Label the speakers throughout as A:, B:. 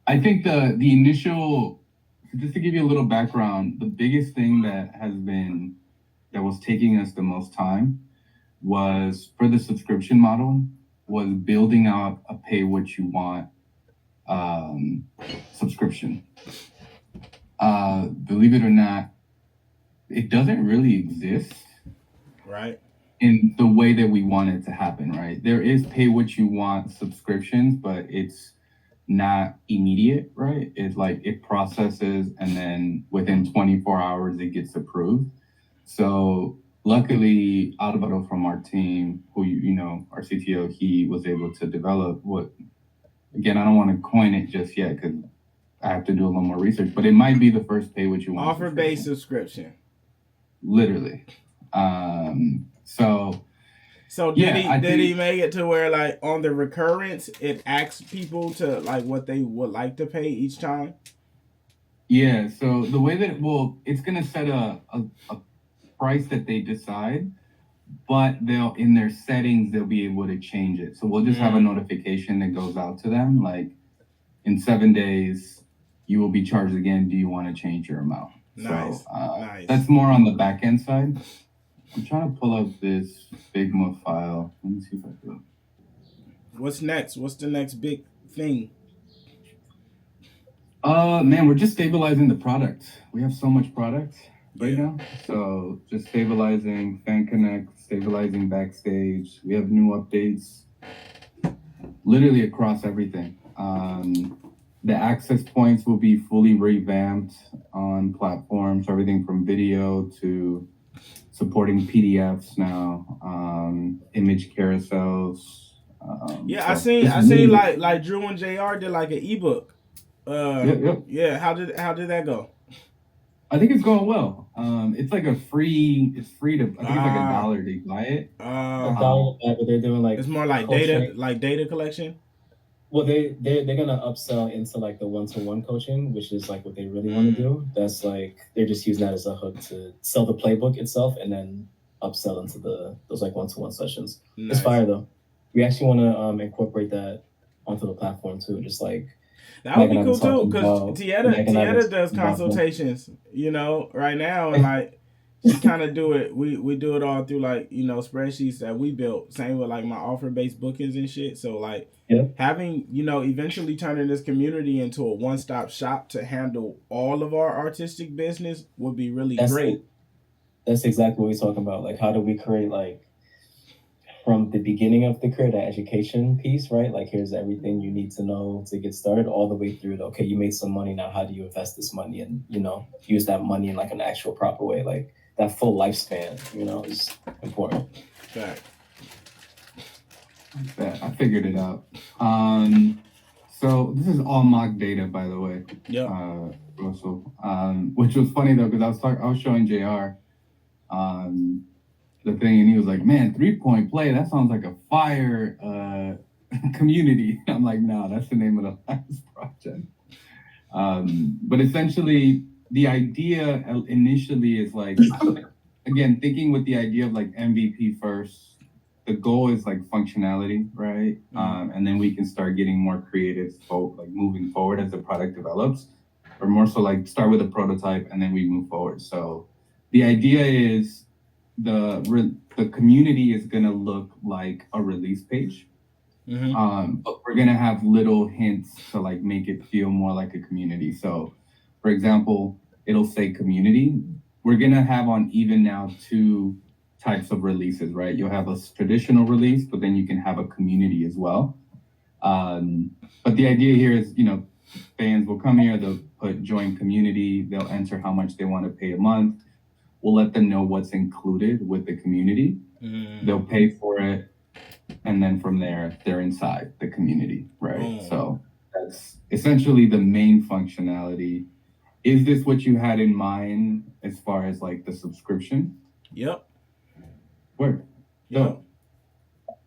A: I think the initial, just to give you a little background, the biggest thing that was taking us the most time was for the subscription model was building out a pay what you want um, subscription. Believe it or not, it doesn't really exist
B: Right.
A: in the way that we want it to happen, right? There is pay what you want subscriptions, but it's not immediate, right? It's like it processes and then within 24 hours it gets approved. So luckily, Alvaro from our team, who our CTO, he was able to develop what, again, I don't want to coin it just yet because I have to do a little more research, but it might be the first pay what you want
B: Offer based
A: subscription,
B: subscription.
A: literally. So
B: So did
A: yeah,
B: he
A: I
B: did he
A: think
B: make it to where like on the recurrence it asks people to like what they would like to pay each time?
A: yeah. So the way that it's gonna set a price that they decide, but they'll in their settings they'll be able to change it. So we'll just have a
B: Mm,
A: notification that goes out to them like in 7 days you will be charged again. Do you want to change your amount? So
B: nice, nice.
A: that's more on the back end side. I'm trying to pull up this Figma file. Let me see if I can.
B: What's next? What's the next big thing?
A: Man, we're just stabilizing the product. We have so much product right
B: Yeah.
A: now. So just stabilizing Fan Connect, stabilizing Backstage. We have new updates literally across everything. The access points will be fully revamped on platforms, so everything from video to supporting PDFs now, image carousels.
B: Yeah,
A: So
B: I
A: just
B: seen
A: really,
B: like Drew and JR did like an ebook.
A: yep, yep.
B: Yeah, how did that go?
A: I think it's going well. It's like it's free to, I think it's like a
B: Ah,
A: dollar to buy it.
C: A
B: uh
C: dollar
A: Um,
C: to buy, but they're doing
B: it's
C: like
B: more
C: coaching.
B: like data collection.
C: Well, they're gonna upsell into like the one-to-one coaching, which is like what they really want to
B: Mm,
C: do. That's like they're just using that as a hook to sell the playbook itself, and then upsell into those like one-to-one sessions. It's
B: nice.
C: fire though. We actually want to incorporate that onto the platform too. Just like
B: That would
C: Meg and
B: be
C: I been
B: cool too,
C: talking
B: because
C: about, Meg and I been
B: Tieta does
C: talking about them.
B: consultations, right now, and like she kind of do it. We do it all through like spreadsheets that we built. Same with like my offer based bookings and shit. So like
C: Yeah,
B: having eventually turning this community into a one stop shop to handle all of our artistic business would be really
C: that's
B: great.
C: that's exactly what we're talking about. Like, how do we create like from the beginning of the career, the education piece, right? Like, here's everything you need to know to get started, all the way through to, okay, you made some money. Now, how do you invest this money and, use that money in like an actual proper way? Like, that full lifespan, is important.
B: Fact.
A: I figured it out. So this is all mock data, by the way,
B: Yep.
A: Russell. Which was funny though, because I was showing Jr. Um, the thing, and he was like, "Man, 3 point play. That sounds like a fire community." I'm like, "No, that's the name of the last project." But essentially, the idea initially is like, again, thinking with the idea of like MVP first. The goal is like functionality, right? And then we can start getting more creative, like moving forward as the product develops, or more so like start with a prototype and then we move forward. So the idea is the community is gonna look like a release page,
B: Mm-hmm.
A: but we're gonna have little hints to like make it feel more like a community. So, for example, it'll say community. We're gonna have on even now two types of releases, right? You'll have a traditional release, but then you can have a community as well. But the idea here is, fans will come here, they'll put join community, they'll enter how much they want to pay a month. We'll let them know what's included with the community.
B: Mm.
A: They'll pay for it, and then from there they're inside the community, right?
B: Boom.
A: So that's essentially the main functionality. Is this what you had in mind as far as like the subscription?
B: Yep.
A: Word.
B: Yep.
A: So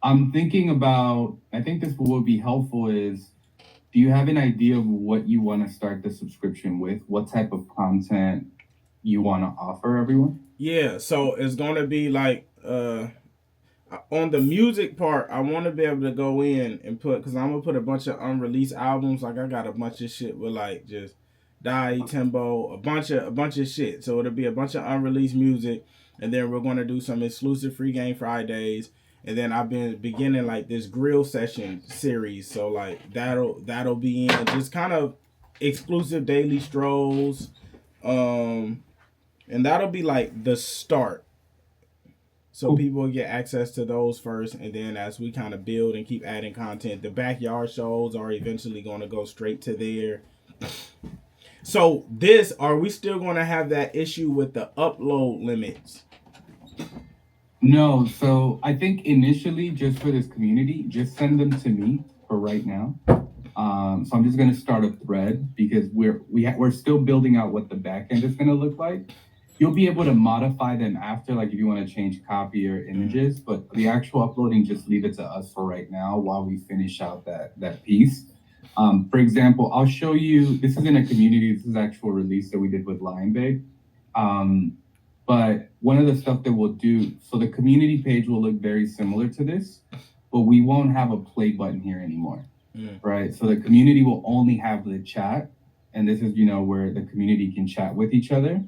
A: I'm thinking about, I think this will be helpful is, do you have an idea of what you want to start the subscription with? What type of content you want to offer everyone?
B: Yeah. So it's gonna be like on the music part, I want to be able to go in and put, because I'm gonna put a bunch of unreleased albums. Like I got a bunch of shit with like just Die Tembo, a bunch of shit. So it'll be a bunch of unreleased music, and then we're gonna do some exclusive free game Fridays, and then I've been beginning like this grill session series. So like that'll be in just kind of exclusive daily strolls, and that'll be like the start. So people will get access to those first, and then as we kind of build and keep adding content, the backyard shows are eventually going to go straight to there. So are we still going to have that issue with the upload limits?
A: No, so I think initially, just for this community, just send them to me for right now. So I'm just gonna start a thread because we're still building out what the back end is gonna look like. You'll be able to modify them after, like if you want to change copy or images, but the actual uploading, just leave it to us for right now while we finish out that piece. For example, I'll show you, this isn't a community, this is actual release that we did with Lion Big. But one of the stuff that we'll do, so the community page will look very similar to this, but we won't have a play button here anymore, right? So the community will only have the chat, and this is, where the community can chat with each other.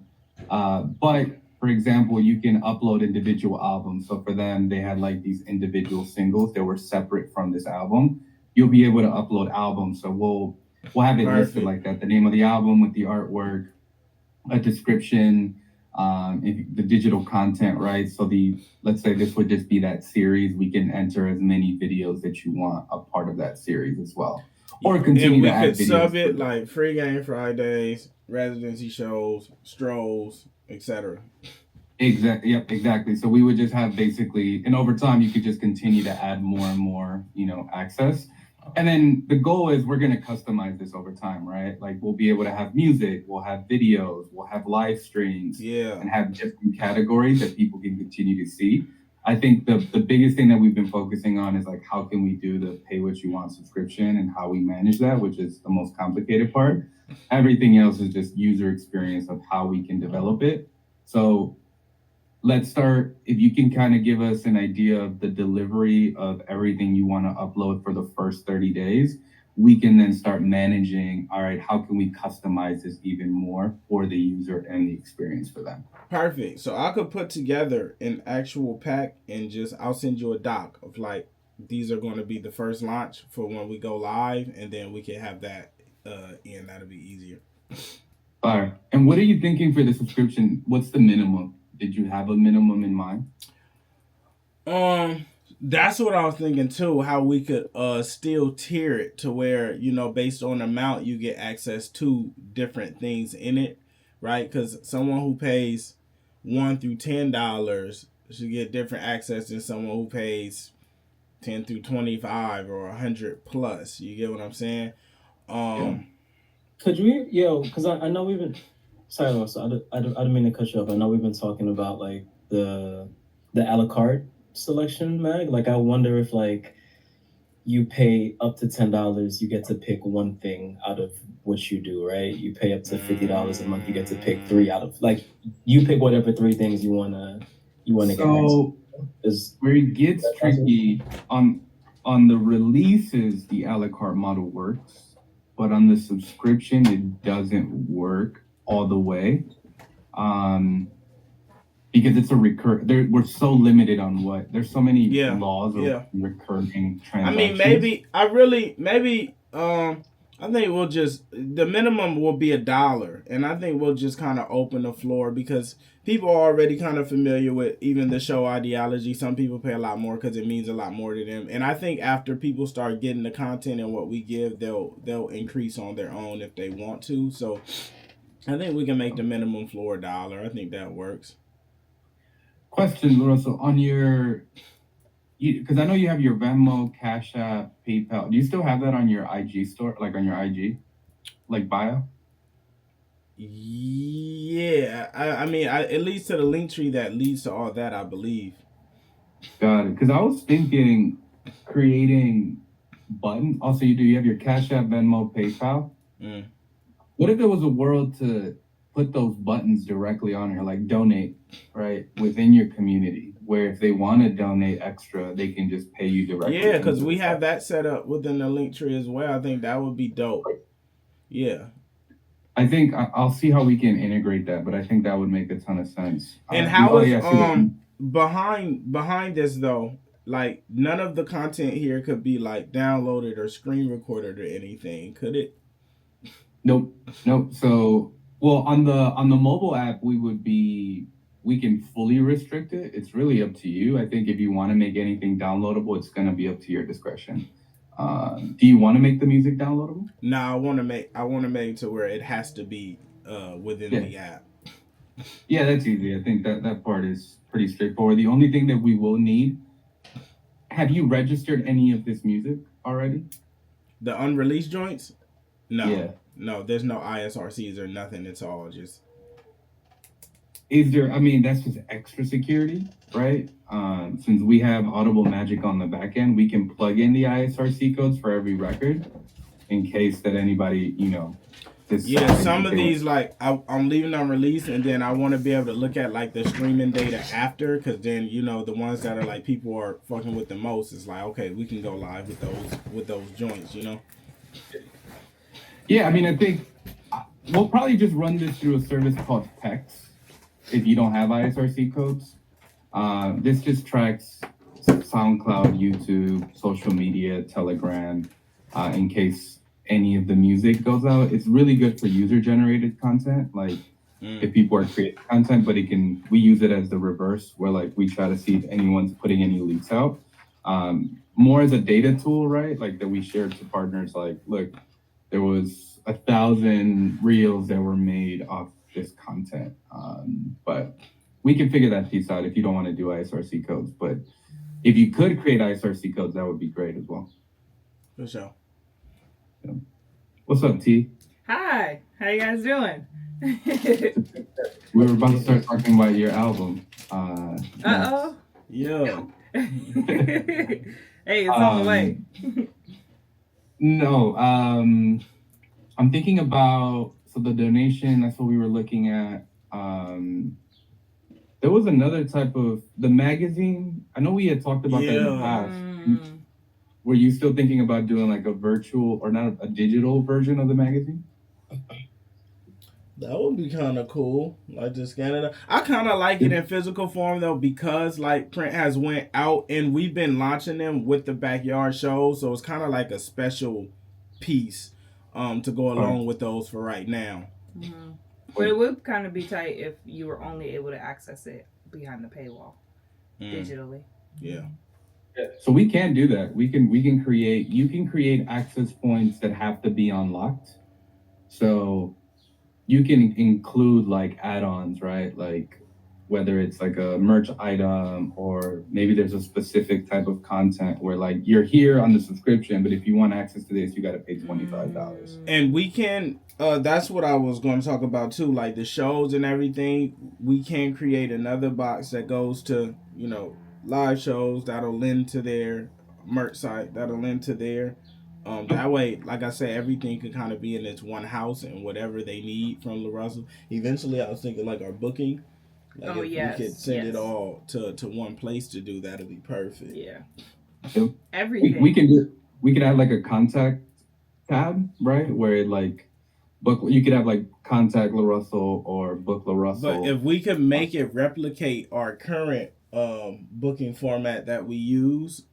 A: But for example, you can upload individual albums. So for them, they had like these individual singles that were separate from this album. You'll be able to upload albums. So we'll have it listed like that, the name of the album with the artwork, a description, the digital content, right? So let's say this would just be that series. We can enter as many videos that you want a part of that series as well. Or continue to add videos.
B: We could sub it like free game Fridays, residency shows, strolls, etc.
A: Exactly. Yep. Exactly. So we would just have basically, and over time, you could just continue to add more and more, access. And then the goal is we're going to customize this over time, right? Like we'll be able to have music, we'll have videos, we'll have live streams, and have different categories that people can continue to see. I think the biggest thing that we've been focusing on is like, how can we do the pay what you want subscription and how we manage that, which is the most complicated part. Everything else is just user experience of how we can develop it. So let's start, if you can kind of give us an idea of the delivery of everything you want to upload for the first 30 days, we can then start managing, all right, how can we customize this even more for the user and the experience for them?
B: Perfect. So I could put together an actual pack and I'll send you a doc of like, these are going to be the first launch for when we go live, and then we can have that in. That'll be easier.
A: All right. And what are you thinking for the subscription? What's the minimum? Did you have a minimum in mind?
B: That's what I was thinking too, how we could still tier it to where, based on amount, you get access to different things in it, right? Because someone who pays $1 through $10 should get different access than someone who pays 10 through 25 or 100 plus. You get what I'm saying?
C: Could we, because I know we've been, sorry, Russell, I didn't mean to cut you off. I know we've been talking about like the a la carte selection mag. Like I wonder if like you pay up to $10, you get to pick one thing out of what you do, right? You pay up to $50 a month, you get to pick three out of, like, you pick whatever three things you wanna get.
A: So where it gets tricky on the releases, the a la carte model works, but on the subscription, it doesn't work all the way. Because it's a we're so limited on there's so many laws of recurring transactions.
B: I mean, I think we'll the minimum will be $1, and I think we'll just kind of open the floor because people are already kind of familiar with even the show ideology. Some people pay a lot more because it means a lot more to them, and I think after people start getting the content and what we give, they'll increase on their own if they want to. So I think we can make the minimum floor $1. I think that works.
A: Question, Russell, on because I know you have your Venmo, Cashapp, PayPal. Do you still have that on your IG store, like on your IG, like bio?
B: Yeah, I mean, it leads to the link tree that leads to all that, I believe.
A: Got it. Because I was thinking creating buttons. Also, you have your Cashapp, Venmo, PayPal. What if there was a world to put those buttons directly on here, like donate, right, within your community, where if they want to donate extra, they can just pay you directly.
B: Yeah, because
A: into
B: we
A: the
B: have
A: site.
B: that set up within the link tree as well. I think that would be dope. Yeah.
A: I think I'll see how we can integrate that, but I think that would make a ton of sense.
B: And how is
A: I see
B: behind this though? Like none of the content here could be like downloaded or screen recorded or anything, could it?
A: Nope. So, well, on the mobile app, we can fully restrict it. It's really up to you. I think if you want to make anything downloadable, it's gonna be up to your discretion. Do you want to make the music downloadable?
B: No, I want to make it to where it has to be within the app.
A: Yeah, that's easy. I think that part is pretty straightforward. The only thing that we will need, have you registered any of this music already?
B: The unreleased joints? No.
A: Yeah.
B: No, there's no ISRCs or nothing. It's all just.
A: Is there? I mean, that's just extra security, right? Since we have Audible Magic on the back end, we can plug in the ISRC codes for every record, in case that anybody,
B: Some of these like I'm leaving unreleased, and then I want to be able to look at like the streaming data after, because then the ones that are like people are fucking with the most is like, okay, we can go live with those joints,
A: Yeah, I mean, I think we'll probably just run this through a service called PEX if you don't have ISRC codes. This just tracks SoundCloud, YouTube, social media, Telegram, in case any of the music goes out. It's really good for user-generated content, like if people are creating content, but we use it as the reverse, where like we try to see if anyone's putting any leaks out. More as a data tool, right? Like that we share to partners, like, look, there was 1,000 reels that were made off this content. But we can figure that piece out if you don't want to do ISRC codes. But if you could create ISRC codes, that would be great as well.
B: For sure.
A: Yeah. What's up, T?
D: Hi, how you guys doing?
A: We were about to start talking about your album.
D: Uh-oh.
B: Yeah.
D: Hey, it's on the way.
A: No, I'm thinking about, so the donation, that's what we were looking at. There was another type of, the magazine, I know we had talked about that in the past. Were you still thinking about doing like a virtual, or not a digital version of the magazine?
B: That would be kind of cool. Like just scan it up. I kind of like it in physical form though, because like print has went out and we've been launching them with the backyard shows, so it's kind of like a special piece to go along with those for right now.
D: Mm-hmm. But it would kind of be tight if you were only able to access it behind the paywall digitally.
B: Yeah.
A: So we can do that. You can create access points that have to be unlocked. So you can include like add-ons, right? Like whether it's like a merch item, or maybe there's a specific type of content where like you're here on the subscription, but if you want access to this, you got to pay $25.
B: And we can, that's what I was going to talk about too, like the shows and everything. We can create another box that goes to, live shows that'll lend to their merch site, that'll lend to their that way, like I said, everything can kind of be in its one house, and whatever they need from LaRussell. Eventually I was thinking like our booking, like we could send it all to one place to do, that'd be perfect.
D: Yeah.
A: So
D: everything
A: we can add like a contact tab, right, where it like you could have like contact LaRussell or book LaRussell.
B: But if we could make it replicate our current booking format that we use,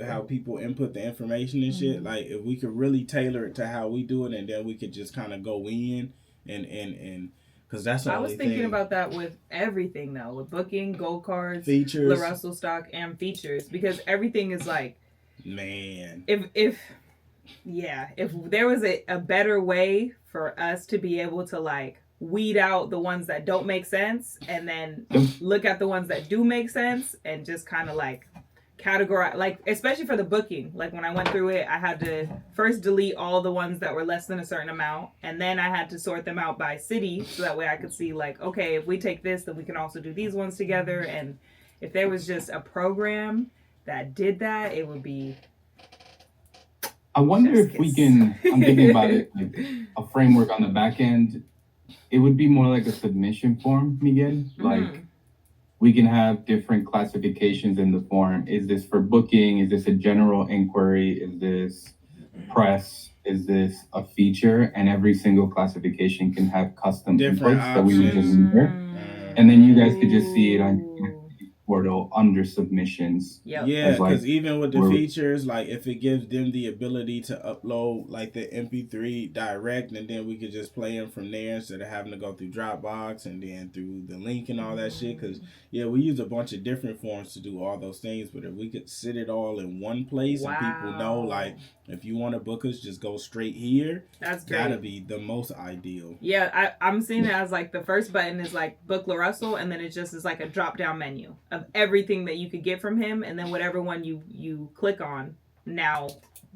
B: how people input the information and shit, like if we could really tailor it to how we do it, and then we could just kind of go in and because that's the
D: I
B: only
D: was thinking
B: thing.
D: about that with everything though, with booking, gold cards,
B: features,
D: LaRussell stock, and features, because everything is like,
B: man,
D: if there was a better way for us to be able to like weed out the ones that don't make sense and then look at the ones that do make sense and just kind of like categorize, like especially for the booking, like when I went through it, I had to first delete all the ones that were less than a certain amount, and then I had to sort them out by city, so that way I could see like, okay, if we take this, then we can also do these ones together. And if there was just a program that did that, it would be,
A: I wonder if we can, I'm thinking about it, like a framework on the back end it would be more like a submission form, Miguel. Like we can have different classifications in the form. Is this for booking? Is this a general inquiry? Is this press? Is this a feature? And every single classification can have custom
B: Different
A: inputs that we would just
B: options.
A: enter. And then you guys could just see it on your portal under submissions.
D: Yep.
B: Yeah,
A: As, like,
B: because even with the
A: where-
B: features, like if it gives them the ability to upload like the MP3 direct, and then we could just play them from there instead of having to go through Dropbox and then through the link and all that shit. Because yeah, we use a bunch of different forms to do all those things, but if we could sit it all in one place and people know, like, if you want to book us, just go straight here.
D: That's great.
B: That'd be the most ideal.
D: Yeah, I'm seeing it as like the first button is like book LaRussell, and then it just is like a drop down menu of everything that you could get from him, and then whatever one you click on, now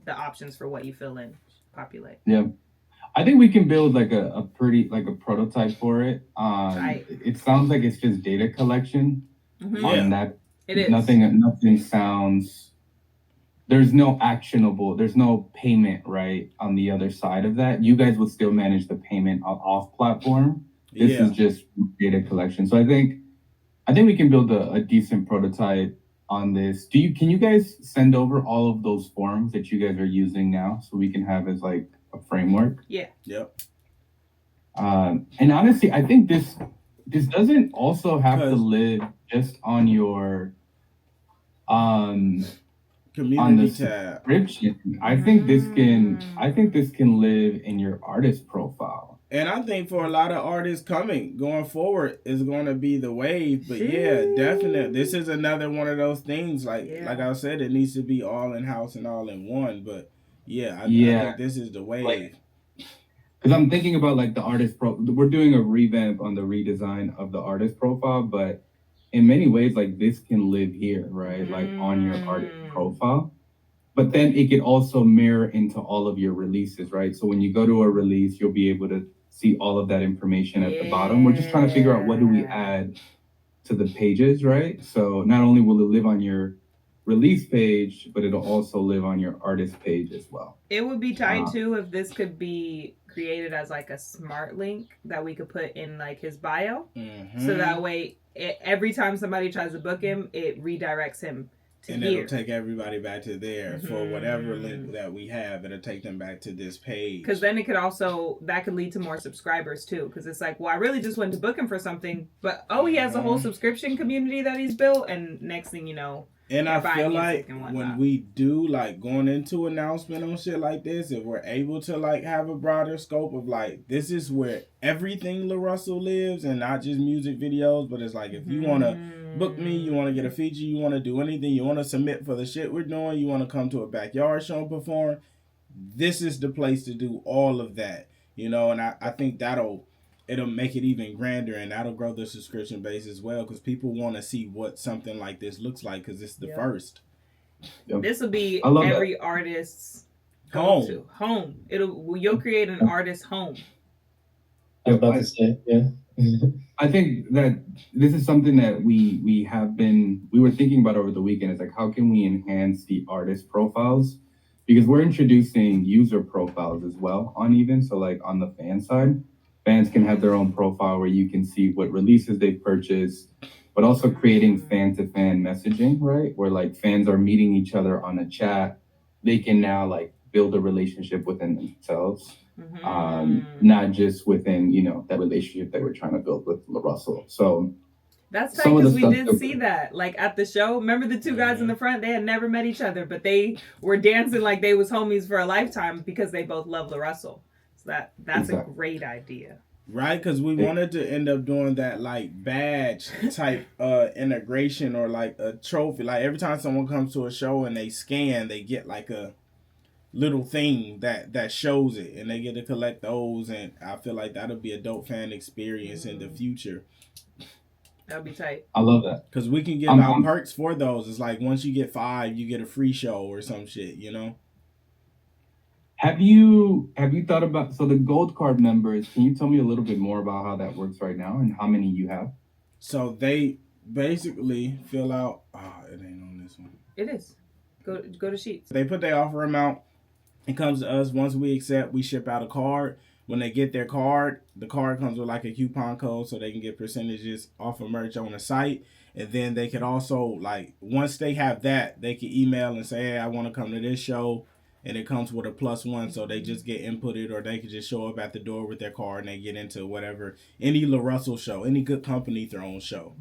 D: the options for what you fill in populate.
A: Yeah. I think we can build like a pretty like a prototype for it.
D: Right.
A: It sounds like it's just data collection
D: Mhm.
A: on that.
D: It is.
A: Nothing sounds. There's no actionable. There's no payment right on the other side of that. You guys would still manage the payment off platform. This
B: Yeah.
A: is just data collection. So I think we can build a decent prototype on this. Can you guys send over all of those forms that you guys are using now so we can have as like a framework?
D: Yeah.
B: Yep.
A: And honestly, I think this doesn't also have to
B: 'Cause-
A: live just on your
B: Community
A: the
B: tab.
A: subscription. I think this can live in your artist profile.
B: And I think for a lot of artists going forward is going to be the wave. But yeah, definitely. This is another one of those things. Like I said, it needs to be all in house and all in one. But yeah, I think this is the wave.
A: Because I'm thinking about like the artist we're doing a revamp on the redesign of the artist profile, but in many ways, like this can live here, right? Like on your artist profile. But then it can also mirror into all of your releases, right? So when you go to a release, you'll be able to see all of that information at the bottom. We're just trying to figure out what do we add to the pages, right? So not only will it live on your release page, but it'll also live on your artist page as well.
D: It would be tight too if this could be created as like a smart link that we could put in like his bio. So that way, every time somebody tries to book him, it redirects him to
B: and
D: here.
B: It'll take everybody back to there for whatever link that we have. It'll take them back to this page.
D: Because then it could also, that could lead to more subscribers too. Because it's like, well, I really just went to book him for something, but he has a whole subscription community that he's built, and next thing you know,
B: and I feel like
D: and
B: when we do like going into announcement on shit like this, if we're able to like have a broader scope of like, this is where everything LaRussell lives and not just music videos, but it's like, if you want to book me, you want to get a feature, you want to do anything, you want to submit for the shit we're doing, you want to come to a backyard show and perform, this is the place to do all of that, you know. And I think it'll make it even grander, and that'll grow the subscription base as well, because people want to see what something like this looks like, because it's the first.
D: This will be every artist's
B: home.
D: You'll create an artist home.
C: I was about to say, yeah.
A: I think that this is something that we were thinking about over the weekend. It's like, how can we enhance the artist profiles? Because we're introducing user profiles as well on Even. So like on the fan side, fans can have their own profile where you can see what releases they've purchased, but also creating fan-to-fan messaging, right? Where like fans are meeting each other on a chat. They can now like build a relationship within themselves, not just within, that relationship that we're trying to build with LaRussell. So
D: that's tight, because we did see that like at the show. Remember the two guys in the front? They had never met each other, but they were dancing like they was homies for a lifetime because they both love LaRussell. That's a great idea.
B: Right, because we wanted to end up doing that like badge type integration, or like a trophy. Like every time someone comes to a show and they scan, they get like a little thing that shows it, and they get to collect those. And I feel like that'll be a dope fan experience in the future.
D: That'd be tight.
A: I love that.
B: Because we can give out perks for those. It's like once you get 5, you get a free show or some shit, you know?
A: Have you thought about, so the gold card members, can you tell me a little bit more about how that works right now and how many you have?
B: So they basically fill out, it ain't on this one.
D: It is. Go to Sheets.
B: They put their offer amount. It comes to us. Once we accept, we ship out a card. when they get their card, the card comes with like a coupon code so they can get percentages off of merch on the site. And then they could also, like, once they have that, they can email and say, hey, I want to come to this show. And it comes with a +1, so they just get inputted, or they could just show up at the door with their card and they get into whatever, any LaRussell show, any Goodcompenny thrown show.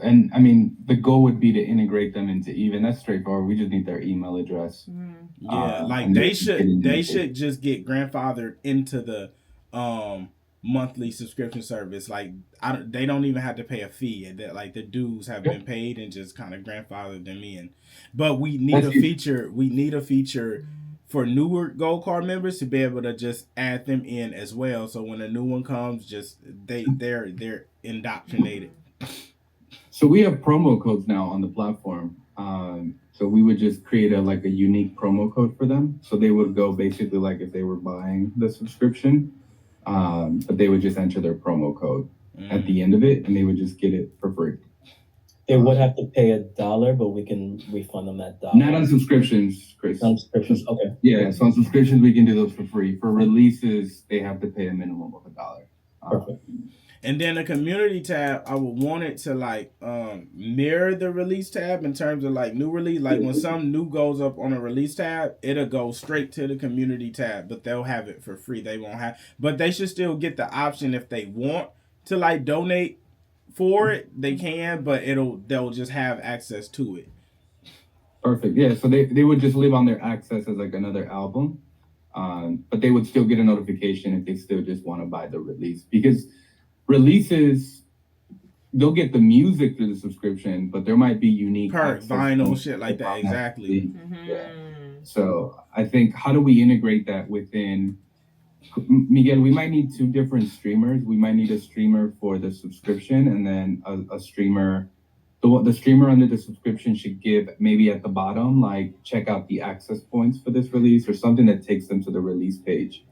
A: And I mean, the goal would be to integrate them into Even. That's straightforward. We just need their email address.
B: Yeah, like they should just get grandfathered into the monthly subscription service. Like they don't even have to pay a fee. That, like, the dues have been paid and just kind of grandfathered them in. But we need a feature. We need a feature for newer Gold Card members to be able to just add them in as well. So when a new one comes, just they're indoctrinated.
A: So we have promo codes now on the platform. So we would just create a unique promo code for them. So they would go basically like if they were buying the subscription, but they would just enter their promo code at the end of it, and they would just get it for free.
C: They would have to pay $1, but we can refund them that $1.
A: Not on subscriptions, Chris.
C: On subscriptions, okay.
A: Yeah, so on subscriptions we can do those for free. For releases, they have to pay a minimum of $1.
C: Perfect.
B: And then the community tab, I would want it to mirror the release tab in terms of like new release. Like when some new goes up on a release tab, it'll go straight to the community tab, but they'll have it for free. They won't have, but they should still get the option if they want to like donate for it. They can, but they'll just have access to it.
A: Perfect. Yeah. So they would just live on their access as like another album, but they would still get a notification if they still just want to buy the release, because releases, they'll get the music through the subscription, but there might be unique
B: vinyl shit like that. Exactly.
A: Yeah. So I think, how do we integrate that within Miguel? We might need 2 different streamers. We might need a streamer for the subscription, and then a streamer. The streamer under the subscription should give maybe at the bottom, like, check out the access points for this release, or something that takes them to the release page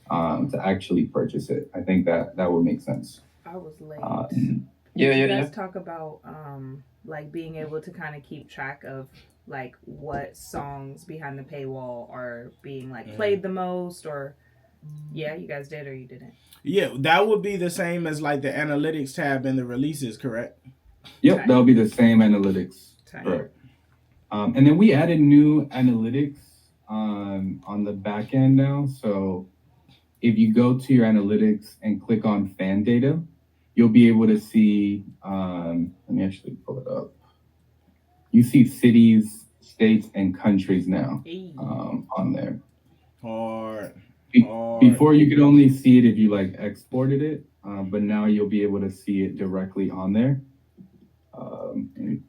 A: to actually purchase it. I think that would make sense.
D: I was late.
E: Yeah.
D: Let's talk about like being able to kind of keep track of like what songs behind the paywall are being like played the most, or you guys did or you didn't? Yeah,
B: that would be the same as like the analytics tab in the releases, correct?
A: Yep, okay. That'll be the same analytics. Okay. Correct. And then we added new analytics on the back end now. So if you go to your analytics and click on fan data, you'll be able to see, let me actually pull it up. You see cities, states, and countries now on there.
B: Hard.
A: Before you could only see it if you like exported it, but now you'll be able to see it directly on there.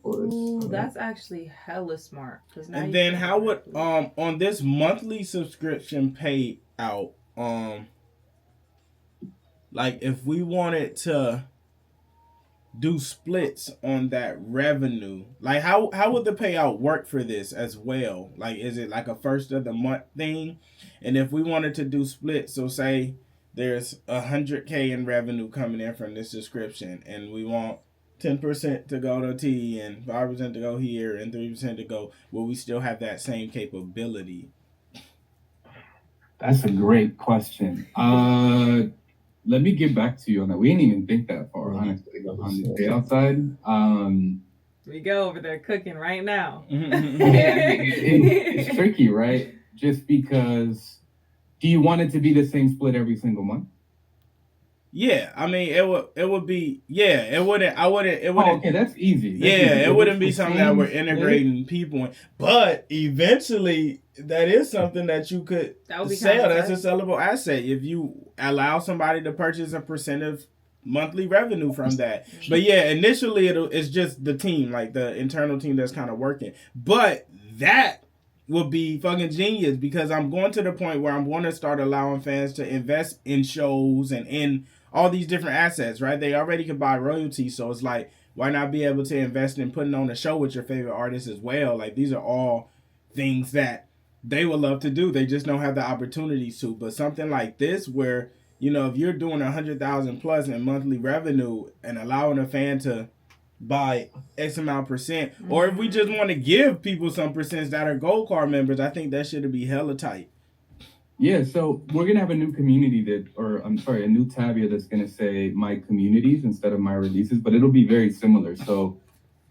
D: Ooh, that's actually hella smart.
B: And then how would on this monthly subscription payout, like if we wanted to do splits on that revenue, like how would the payout work for this as well? Like, is it like a first of the month thing? And if we wanted to do splits, so say there's 100K in revenue coming in from this subscription, and we want 10% to go to T and 5% to go here and 3% to go, will we still have that same capability?
A: That's a great question. Let me get back to you on that. We didn't even think that far, honestly, on the payout side.
D: We go over there cooking right now.
A: It's tricky, right? Just because, do you want it to be the same split every single month?
B: Yeah, I mean it would be it wouldn't.
A: Okay, that's easy.
B: It wouldn't be something that we're integrating people in. But eventually, that is something that you could sell. That's a sellable asset if you allow somebody to purchase a percent of monthly revenue from that. But initially it's just the team, like the internal team that's kind of working. But that would be fucking genius, because I'm going to the point where I'm going to start allowing fans to invest in shows and in all these different assets, right? They already can buy royalties, so it's like, why not be able to invest in putting on a show with your favorite artists as well? Like, these are all things that they would love to do. They just don't have the opportunities to. But something like this, where, you know, if you're doing 100,000 plus in monthly revenue and allowing a fan to buy X amount percent, or if we just want to give people some percents that are Gold Card members, I think that should be hella tight.
A: Yeah, so we're gonna have a new community a new tab here that's gonna say my communities instead of my releases, but it'll be very similar. So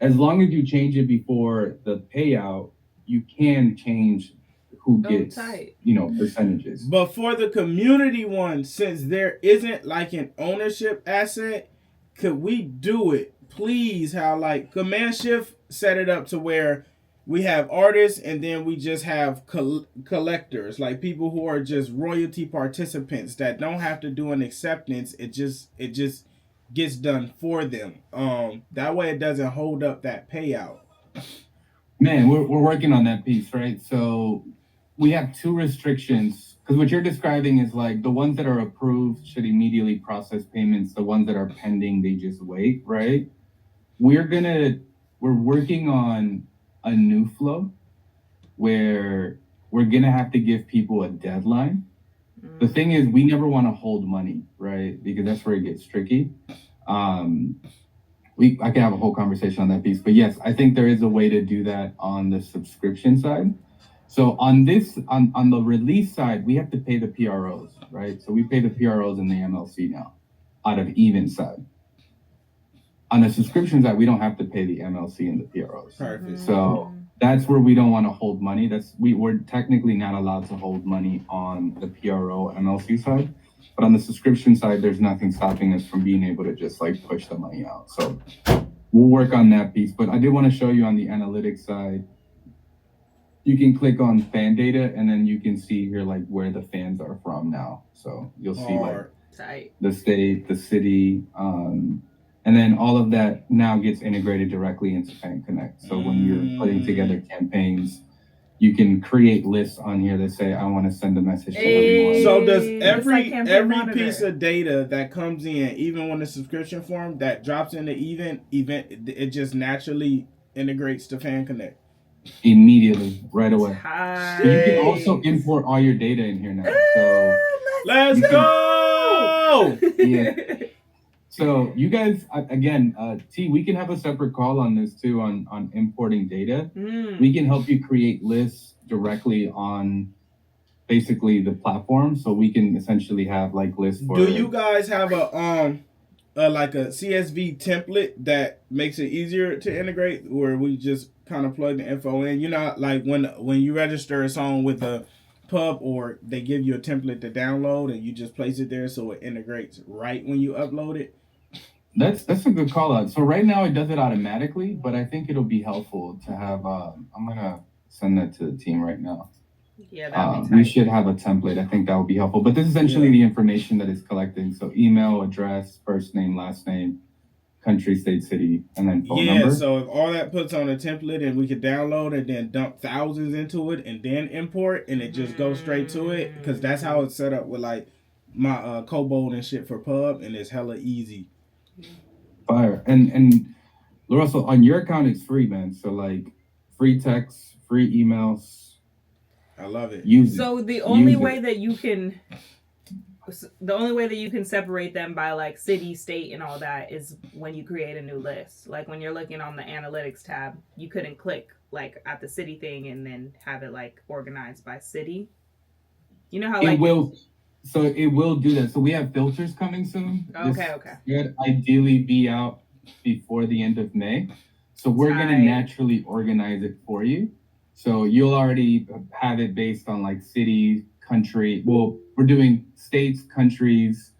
A: as long as you change it before the payout, you can change who
D: Oh,
A: gets,
D: tight.
A: percentages.
B: But for the community one, since there isn't like an ownership asset, could we do it? Please, how like Command Shift set it up to where we have artists and then we just have collectors, like people who are just royalty participants that don't have to do an acceptance. It just gets done for them. That way it doesn't hold up that payout.
A: Man, we're working on that piece, right? So we have two restrictions because what you're describing is like the ones that are approved should immediately process payments. The ones that are pending, they just wait, right? We're working on a new flow where we're gonna have to give people a deadline. The thing is, we never want to hold money, right? Because that's where it gets tricky. I can have a whole conversation on that piece, but yes, I think there is a way to do that on the subscription side. So on the release side, we have to pay the PROs, right? So we pay the PROs in the MLC now, out of even side. On the subscription side, we don't have to pay the MLC and the PROs.
B: Perfect.
A: So that's where we don't want to hold money. We're technically not allowed to hold money on the PRO MLC side. But on the subscription side, there's nothing stopping us from being able to just like push the money out. So we'll work on that piece. But I did want to show you on the analytics side, you can click on fan data and then you can see here like where the fans are from now. So you'll see like
D: tight.
A: the state, the city, and then all of that now gets integrated directly into Fan Connect. So when you're putting together campaigns, you can create lists on here that say, I want to send a message to everyone.
B: So does
D: like
B: every piece of data that comes in, even when the subscription form that drops in the event, it just naturally integrates to Fan Connect?
A: Immediately, right away.
D: Tight.
A: So you can also import all your data in here now. So
B: let's go!
A: Yeah. So you guys, again, T, we can have a separate call on this too, on importing data. We can help you create lists directly on basically the platform. So we can essentially have like lists for...
B: Do you guys have like a CSV template that makes it easier to integrate, where we just kind of plug the info in? You know, like when you register a song with a pub, or they give you a template to download and you just place it there so it integrates right when you upload it?
A: That's a good call out. So right now it does it automatically, but I think it'll be helpful to have, I'm gonna send that to the team right now.
D: Yeah, that'd be
A: we should have a template. I think that would be helpful. But this is essentially the information that it's collecting. So email, address, first name, last name, country, state, city, and then phone number.
B: Yeah, so if all that puts on a template and we could download and then dump thousands into it and then import and it just goes straight to it, because that's how it's set up with like my Cobalt and shit for pub, and it's hella easy.
A: Fire. And Russell, on your account it's free, man. So like free text, free emails.
B: I love it.
D: So the only way that you can separate them by like city, state, and all that is when you create a new list. Like when you're looking on the analytics tab, you couldn't click like at the city thing and then have it like organized by city. You know how like
A: So it will do that. So we have filters coming soon.
D: Okay.
A: Should ideally be out before the end of May. So we're going to naturally organize it for you. So you'll already have it based on like city, country. Well, we're doing states, countries.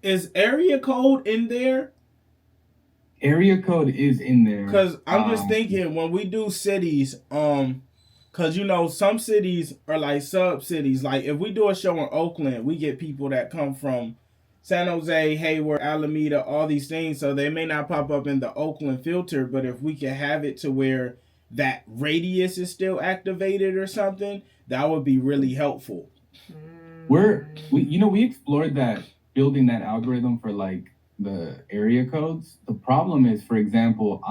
B: Is area code in there?
A: Area code is in there.
B: Because I'm just thinking when we do cities, because, you know, some cities are like sub-cities. Like, if we do a show in Oakland, we get people that come from San Jose, Hayward, Alameda, all these things. So they may not pop up in the Oakland filter. But if we can have it to where that radius is still activated or something, that would be really helpful.
A: We explored that, building that algorithm for, like, the area codes. The problem is, for example,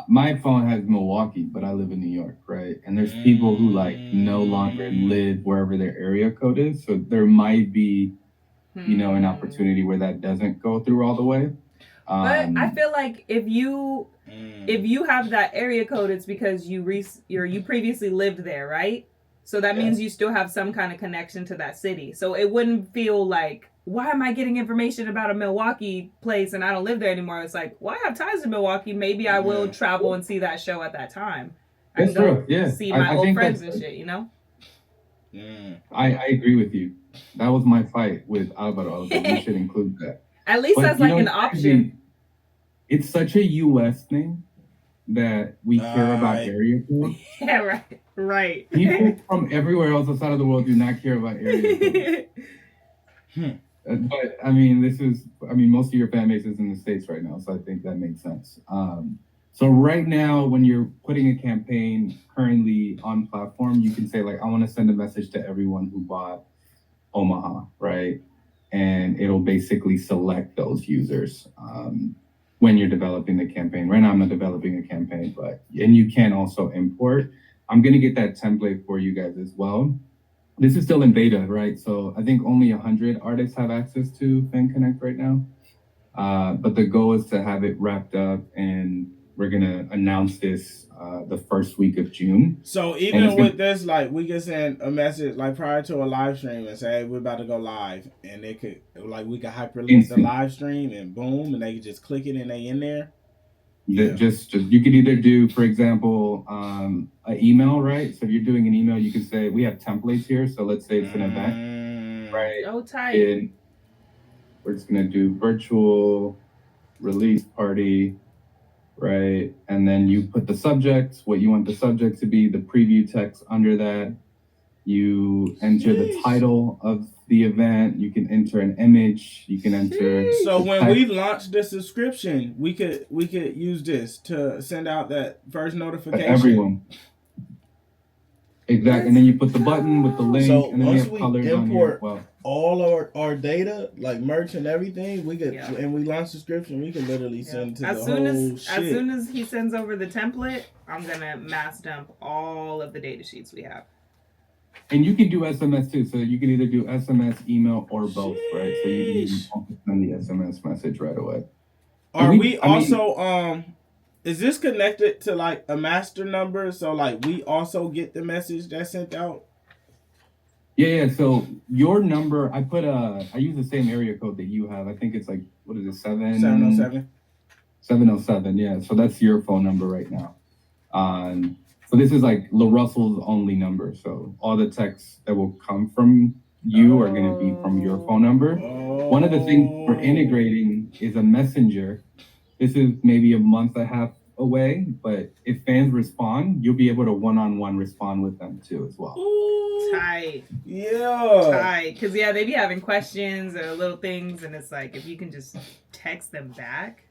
A: my phone has Milwaukee, but I live in New York, right? And there's people who like no longer live wherever their area code is. So there might be, an opportunity where that doesn't go through all the way.
D: But I feel like if you have that area code, it's because you previously lived there, right? So that means you still have some kind of connection to that city. So it wouldn't feel like, why am I getting information about a Milwaukee place and I don't live there anymore? It's like, well, I have ties to Milwaukee. Maybe I will travel and see that show at that time. I can go see my old friends and shit, you know?
A: I agree with you. That was my fight with Alvaro. I was like, we should include that.
D: At least that's like an option.
A: It's such a U.S. thing that we care about area codes.
D: Yeah, right.
A: People from everywhere else outside of the world do not care about area codes. But I mean, most of your fan base is in the States right now, so I think that makes sense. So right now, when you're putting a campaign currently on platform, you can say like, I want to send a message to everyone who bought Omaha, right? And it'll basically select those users when you're developing the campaign. Right now, I'm not developing a campaign, and you can also import. I'm going to get that template for you guys as well. This is still in beta, right? So I think only 100 artists have access to Fan Connect right now. But the goal is to have it wrapped up, and we're going to announce this the first week of June.
B: So even with this, like, we can send a message like prior to a live stream and say, hey, we're about to go live, and they could, like, we could hyperlink the live stream and boom, and they could just click it and they in there.
A: Just you could either do, for example, an email, right? So if you're doing an email, you can say, we have templates here. So let's say it's an event, right?
D: Oh, tight.
A: And we're just going to do virtual release party, right? And then you put the subject, what you want the subject to be, the preview text under that. You enter the title of the event. You can enter an image. You can enter.
B: So when we launch the subscription, we could use this to send out that first notification.
A: Everyone. Exactly. And then you put the button with the link,
B: so
A: and then
B: once
A: you have colors on here as well.
B: All our data, like merch and everything, we could, and we launch subscription, we can literally send to
D: as
B: the whole
D: shit. As soon as he sends over the template, I'm gonna mass dump all of the data sheets we have.
A: And you can do SMS too, so you can either do SMS, email, or both, right? So you can send the SMS message right away.
B: Are we also is this connected to like a master number? So like we also get the message that's sent out?
A: Yeah. So your number, I use the same area code that you have. I think it's like, what is it,
B: 707?
A: 707, yeah. So that's your phone number right now. So this is like LARUSSEL'S only number. So all the texts that will come from you are going to be from your phone number. One of the things we're integrating is a messenger. This is maybe a month and a half away, but if fans respond, you'll be able to one-on-one respond with them too as well.
D: Tight.
B: Yeah.
D: Tight. Because, they be having questions or little things, and it's like, if you can just text them back,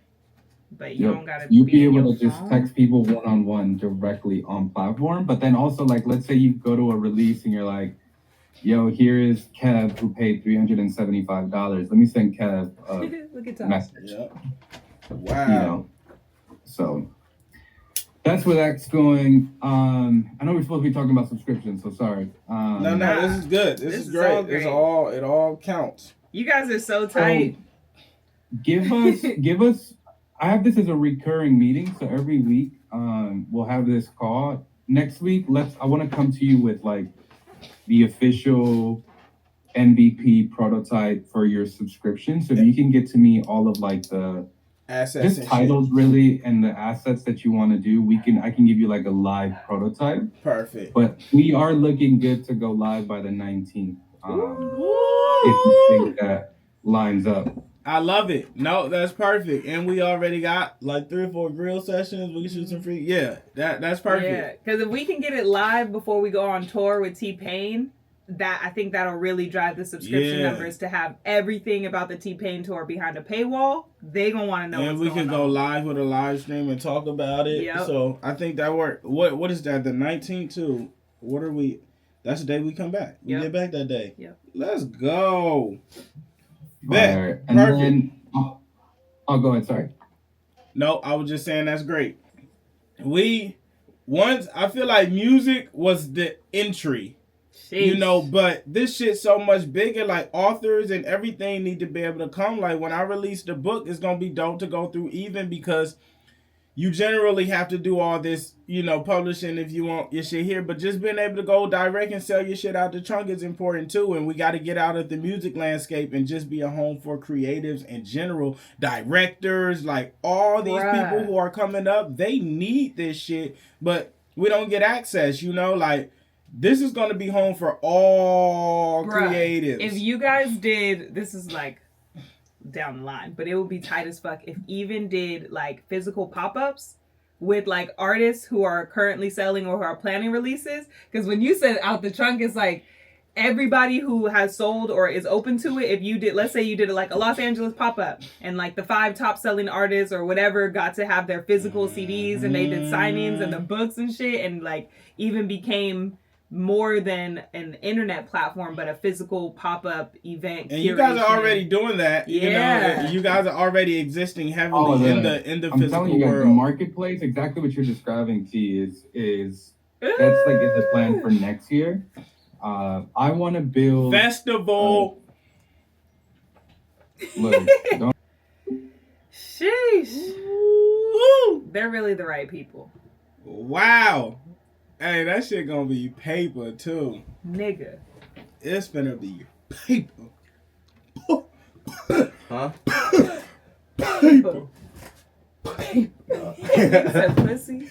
D: but you don't got to
A: you'll be able to just text people one-on-one directly on platform. But then also, like, let's say you go to a release and you're like, yo, here is Kev who paid $375. Let me send Kev a message.
B: Yeah. Wow.
A: So that's where that's going. I know we're supposed to be talking about subscriptions, so sorry.
B: No, this is good. This is great. It all counts.
D: You guys are so tight.
A: Give us. I have this as a recurring meeting, so every week we'll have this call. Next week, I want to come to you with like the official MVP prototype for your subscription. So if you can get to me all of like the
B: assets,
A: just titles really, and the assets that you want to do, I can give you like a live prototype.
B: Perfect.
A: But we are looking good to go live by the 19th. If you think that lines up.
B: I love it. No, that's perfect. And we already got like 3 or 4 grill sessions. We can shoot some free. Yeah, that's perfect.
D: Yeah, because if we can get it live before we go on tour with T-Pain, I think that'll really drive the subscription numbers to have everything about the T-Pain tour behind a paywall. They gonna want to know.
B: And we can go live with a live stream and talk about it. Yep. So I think that worked. What is that? The 19th too. What are we? That's the day we come back. We get back that day.
D: Yep.
B: Let's go.
A: Right. And then, go ahead. Sorry.
B: No, I was just saying that's great. I feel like music was the entry, but this shit's so much bigger. Like authors and everything need to be able to come. Like when I release the book, it's gonna be dope to go through, even because you generally have to do all this, you know, publishing if you want your shit here, but just being able to go direct and sell your shit out the trunk is important too. And we got to get out of the music landscape and just be a home for creatives in general, directors, like all these people who are coming up, they need this shit, but we don't get access, you know, like this is going to be home for all creatives.
D: If you guys did, this is like down the line, but it would be tight as fuck if even did like physical pop-ups with like artists who are currently selling or who are planning releases. Because when you said out the trunk, it's like everybody who has sold or is open to it. If you did, let's say you did like a Los Angeles pop-up and like the 5 top selling artists or whatever got to have their physical CDs and they did signings and the books and shit, and like even became more than an internet platform, but a physical pop-up event.
B: And you guys are already doing that.
D: Yeah.
B: You know, you guys are already existing heavily in the
A: I'm
B: physical
A: telling you guys,
B: world.
A: the marketplace, exactly what you're describing, T, is that's like is the plan for next year. I want to build
B: festival.
A: Look, don't.
D: Sheesh. They're really the right people.
B: Wow. Hey, that shit gonna be paper too.
D: Nigga.
B: It's gonna be paper.
E: Huh?
B: Paper.
D: You said pussy?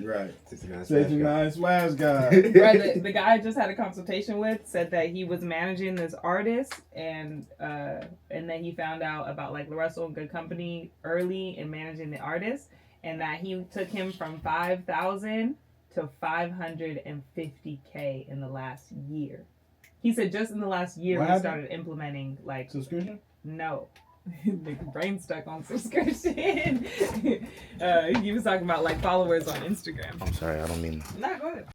B: Right.
E: 69
B: Smash guy.
D: Bro, the guy I just had a consultation with said that he was managing this artist and then he found out about like LARUSSELL and Goodcompenny early in managing the artist, and that he took him from 5,000 to 550K in the last year. He said just in the last year we started implementing like
B: subscription.
D: No. Nigga brain stuck on subscription. He was talking about like followers on Instagram.
E: I'm sorry, I don't mean.
D: Nah, go ahead.